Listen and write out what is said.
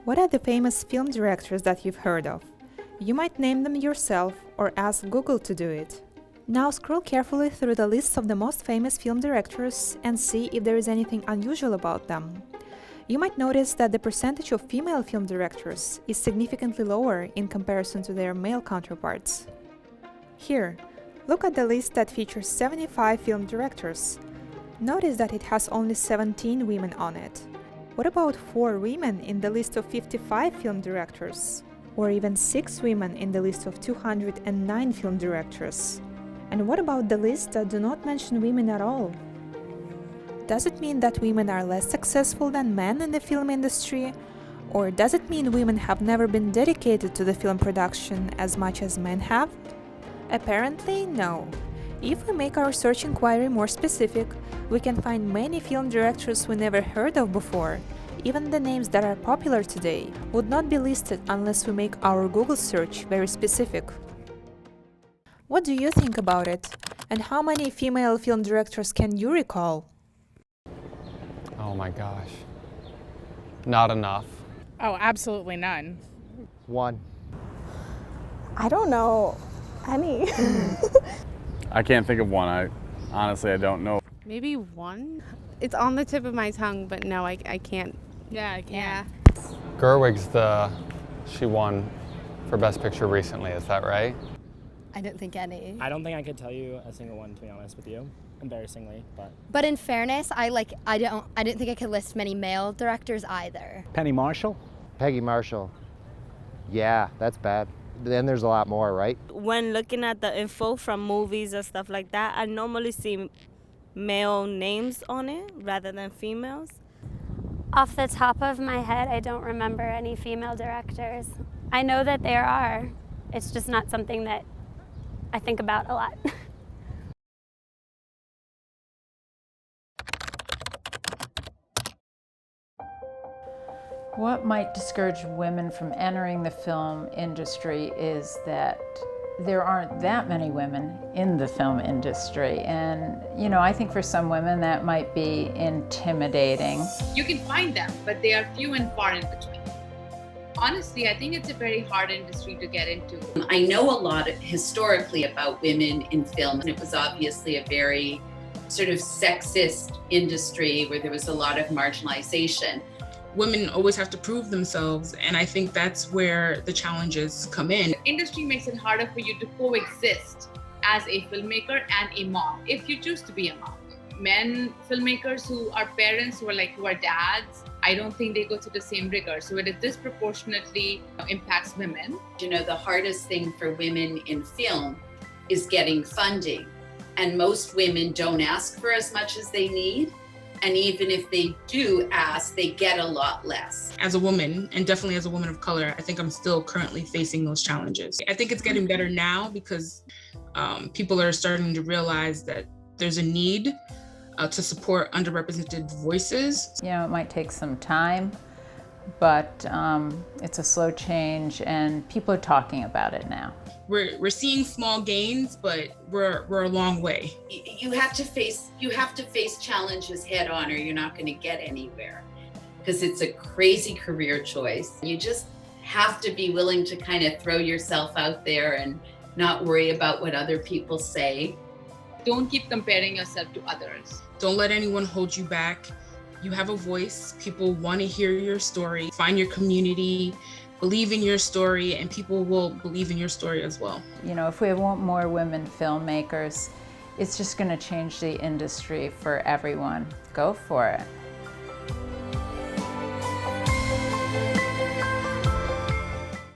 What are the famous film directors that you've heard of? You might name them yourself or ask Google to do it. Now scroll carefully through the lists of the most famous film directors and see if there is anything unusual about them. You might notice that the percentage of female film directors is significantly lower in comparison to their male counterparts. Here, look at the list that features 75 film directors. Notice that it has only 17 women on it. What about 4 women in the list of 55 film directors? Or even 6 women in the list of 209 film directors? And what about the lists that do not mention women at all? Does it mean that women are less successful than men in the film industry? Or does it mean women have never been dedicated to the film production as much as men have? Apparently, no. If we make our search inquiry more specific, we can find many film directors we never heard of before. Even the names that are popular today would not be listed unless we make our Google search very specific. What do you think about it? And how many female film directors can you recall? Oh my gosh. Not enough. Oh, absolutely none. 1. I don't know any. I can't think of one. Honestly, I don't know. Maybe 1? It's on the tip of my tongue, but no, I can't. Yeah, I can't. Gerwig's she won for Best Picture recently, is that right? I don't think any. I don't think I could tell you a single one, to be honest with you, embarrassingly, but. But in fairness, I don't think I could list many male directors either. Penny Marshall? Peggy Marshall. Yeah, that's bad. Then there's a lot more, right? When looking at the info from movies and stuff like that, I normally see male names on it rather than females. Off the top of my head, I don't remember any female directors. I know that there are. It's just not something that I think about a lot. What might discourage women from entering the film industry is that there aren't that many women in the film industry. And, I think for some women that might be intimidating. You can find them, but they are few and far in between. Honestly, I think it's a very hard industry to get into. I know a lot historically about women in film, and it was obviously a very sort of sexist industry where there was a lot of marginalization. Women always have to prove themselves, and I think that's where the challenges come in. The industry makes it harder for you to coexist as a filmmaker and a mom, if you choose to be a mom. Men filmmakers who are parents, who are dads, I don't think they go through the same rigor. So it disproportionately impacts women. The hardest thing for women in film is getting funding. And most women don't ask for as much as they need. And even if they do ask, they get a lot less. As a woman, and definitely as a woman of color, I think I'm still currently facing those challenges. I think it's getting better now because people are starting to realize that there's a need to support underrepresented voices. It might take some time, but it's a slow change and people are talking about it now. We're seeing small gains, but we're a long way. You have to face challenges head on, or you're not going to get anywhere, because it's a crazy career choice. You just have to be willing to kind of throw yourself out there and not worry about what other people say. Don't keep comparing yourself to others. Don't let anyone hold you back. You have a voice. People want to hear your story. Find your community. Believe in your story, and people will believe in your story as well. If we want more women filmmakers, it's just going to change the industry for everyone. Go for it.